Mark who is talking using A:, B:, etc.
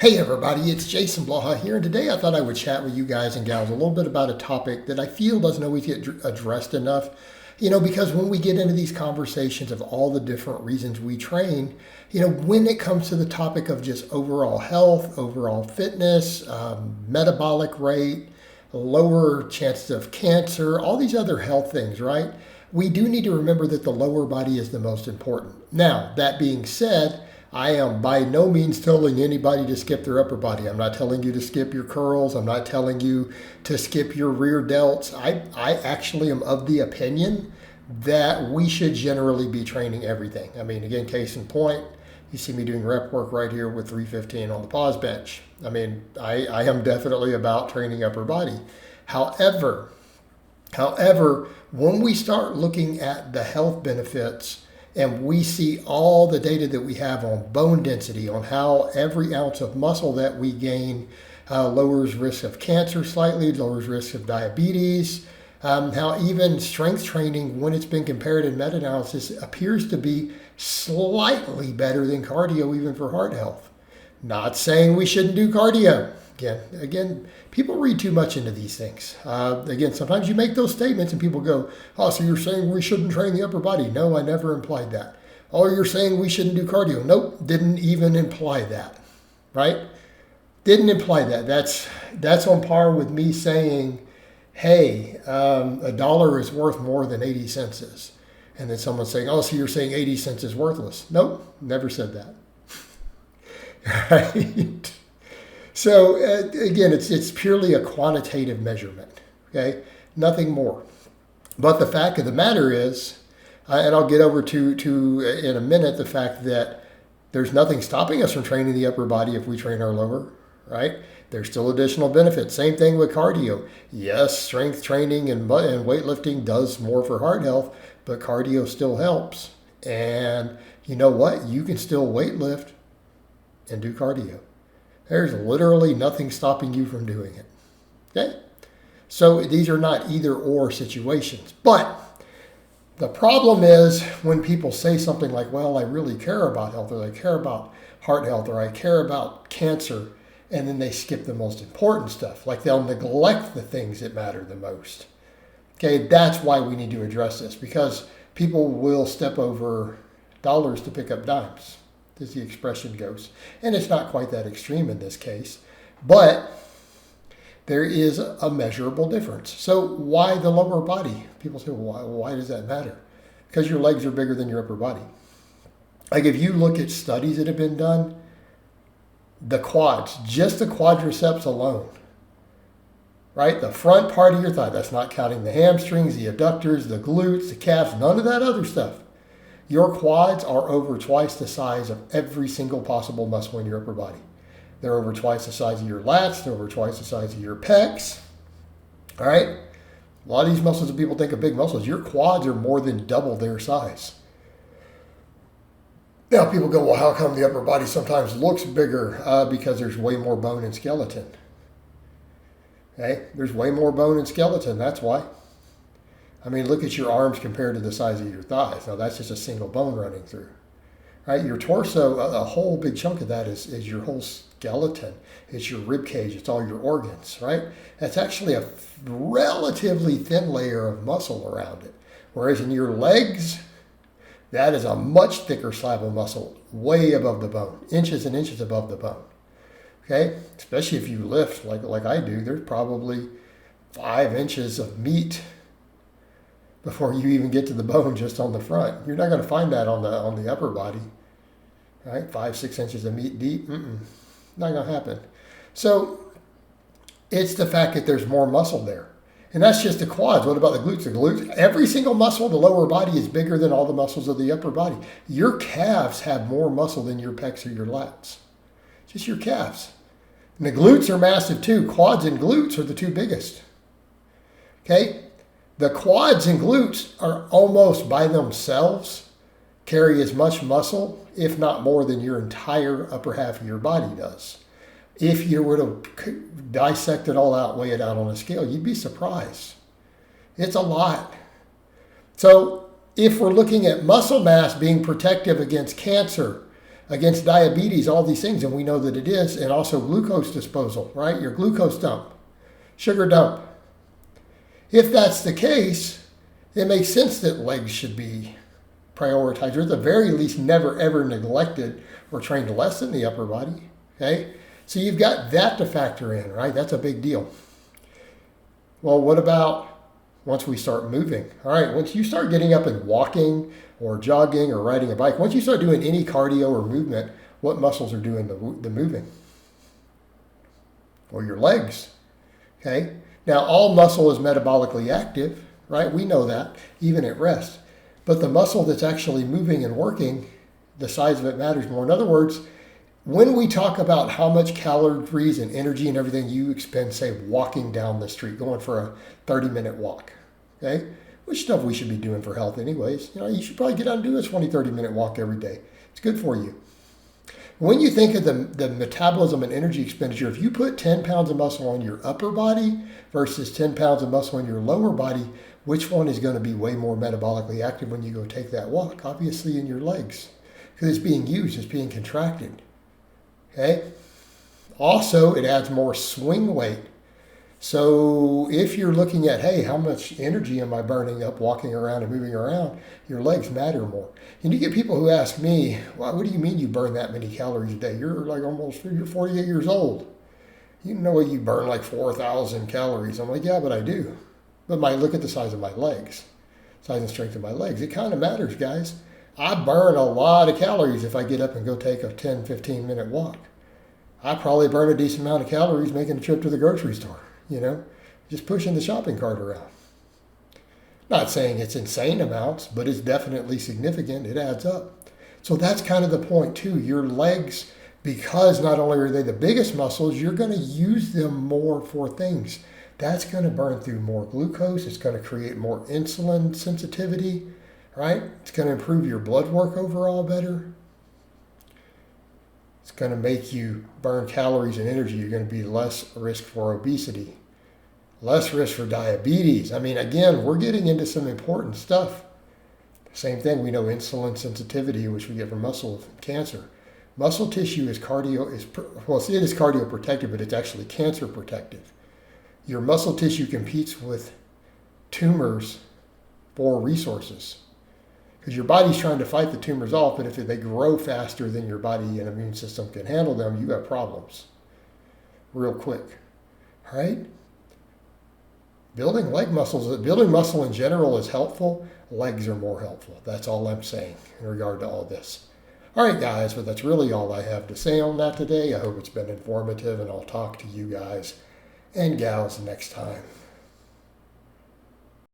A: Hey everybody, it's Jason Blaha here, and today I thought I would chat with you guys and gals a little bit about a topic that I feel doesn't always get addressed enough. Because when we get into these conversations of all the different reasons we train, when it comes to the topic of just overall health, overall fitness, metabolic rate, lower chances of cancer, all these other health things, right? We do need to remember that the lower body is the most important. Now, that being said, I am by no means telling anybody to skip their upper body. I'm not telling you to skip your curls. I'm not telling you to skip your rear delts. I actually am of the opinion that we should generally be training everything. Again, case in point, you see me doing rep work right here with 315 on the pause bench. I am definitely about training upper body. However, when we start looking at the health benefits and we see all the data that we have on bone density, on how every ounce of muscle that we gain lowers risk of cancer slightly, lowers risk of diabetes, how even strength training, when it's been compared in meta-analysis, appears to be slightly better than cardio even for heart health. Not saying we shouldn't do cardio. Again, people read too much into these things. Sometimes you make those statements and people go, oh, so you're saying we shouldn't train the upper body? No, I never implied that. Oh, you're saying we shouldn't do cardio? Nope, didn't even imply that, right? Didn't imply that. That's on par with me saying, hey, $1 is worth more than 80 cents is. And then someone saying, oh, so you're saying 80 cents is worthless? Nope, never said that. Right? So again, it's purely a quantitative measurement, okay? Nothing more. But the fact of the matter is, and I'll get over to in a minute, the fact that there's nothing stopping us from training the upper body if we train our lower, right? There's still additional benefits. Same thing with cardio. Yes, strength training and weightlifting does more for heart health, but cardio still helps. And you know what? You can still weightlift and do cardio. There's literally nothing stopping you from doing it. Okay? So these are not either or situations. But the problem is when people say something like, well, I really care about health, or I care about heart health, or I care about cancer, and then they skip the most important stuff. Like they'll neglect the things that matter the most. Okay, that's why we need to address this, because people will step over dollars to pick up dimes, as the expression goes. And it's not quite that extreme in this case, but there is a measurable difference. So why the lower body? People say, well, why does that matter? Because your legs are bigger than your upper body. Like if you look at studies that have been done, the quads, just the quadriceps alone, right? The front part of your thigh, that's not counting the hamstrings, the adductors, the glutes, the calves, none of that other stuff. Your quads are over twice the size of every single possible muscle in your upper body. They're over twice the size of your lats. They're over twice the size of your pecs. All right? A lot of these muscles that people think of big muscles, your quads are more than double their size. Now people go, well, how come the upper body sometimes looks bigger? Because there's way more bone and skeleton. Okay? There's way more bone and skeleton. That's why. Look at your arms compared to the size of your thighs. Now, that's just a single bone running through. Right? Your torso, a whole big chunk of that is your whole skeleton. It's your rib cage. It's all your organs, right? That's actually a relatively thin layer of muscle around it. Whereas in your legs, that is a much thicker slab of muscle, way above the bone, inches and inches above the bone. Okay? Especially if you lift like I do, there's probably 5 inches of meat before you even get to the bone just on the front. You're not going to find that on the upper body, right? 5-6 inches of meat deep, not going to happen. So it's the fact that there's more muscle there. And that's just the quads. What about the glutes? The glutes, every single muscle of the lower body is bigger than all the muscles of the upper body. Your calves have more muscle than your pecs or your lats. Just your calves. And the glutes are massive too. Quads and glutes are the two biggest. Okay? The quads and glutes are almost by themselves carry as much muscle, if not more, than your entire upper half of your body does. If you were to dissect it all out, weigh it out on a scale, you'd be surprised. It's a lot. So if we're looking at muscle mass being protective against cancer, against diabetes, all these things, and we know that it is, and also glucose disposal, right? Your glucose dump, sugar dump. If that's the case, it makes sense that legs should be prioritized, or at the very least never ever neglected or trained less than the upper body, okay? So you've got that to factor in, right? That's a big deal. Well, what about once we start moving? All right, once you start getting up and walking or jogging or riding a bike, once you start doing any cardio or movement, what muscles are doing the moving? Well, your legs, okay? Now, all muscle is metabolically active, right? We know that, even at rest. But the muscle that's actually moving and working, the size of it matters more. In other words, when we talk about how much calories and energy and everything you expend, say, walking down the street, going for a 30-minute walk, okay? Which stuff we should be doing for health anyways. You know, you should probably get out and do a 20, 30-minute walk every day. It's good for you. When you think of the metabolism and energy expenditure, if you put 10 pounds of muscle on your upper body versus 10 pounds of muscle on your lower body, which one is going to be way more metabolically active when you go take that walk? Obviously in your legs, because it's being used, it's being contracted. Okay. Also, it adds more swing weight. So if you're looking at, hey, how much energy am I burning up walking around and moving around, your legs matter more. And you get people who ask me, well, what do you mean you burn that many calories a day? You're 48 years old. You know you burn like 4,000 calories. I'm like, yeah, but I do. But look at the size of my legs, size and strength of my legs. It kind of matters, guys. I burn a lot of calories if I get up and go take a 10, 15-minute walk. I probably burn a decent amount of calories making a trip to the grocery store, just pushing the shopping cart around. Not saying it's insane amounts, but it's definitely significant. It adds up. So that's kind of the point too. Your legs, because not only are they the biggest muscles, you're going to use them more for things. That's going to burn through more glucose. It's going to create more insulin sensitivity. Right? It's going to improve your blood work overall better. It's going to make you burn calories and energy. You're going to be less risk for obesity, less risk for diabetes. I mean, again, we're getting into some important stuff. Same thing, we know insulin sensitivity, which we get from muscle cancer. Muscle tissue is it is cardio protective, but it's actually cancer protective. Your muscle tissue competes with tumors for resources. Because your body's trying to fight the tumors off, but if they grow faster than your body and immune system can handle them, you got problems real quick. All right? Building muscle in general is helpful. Legs are more helpful. That's all I'm saying in regard to all this. All right, guys, but that's really all I have to say on that today. I hope it's been informative, and I'll talk to you guys and gals next time.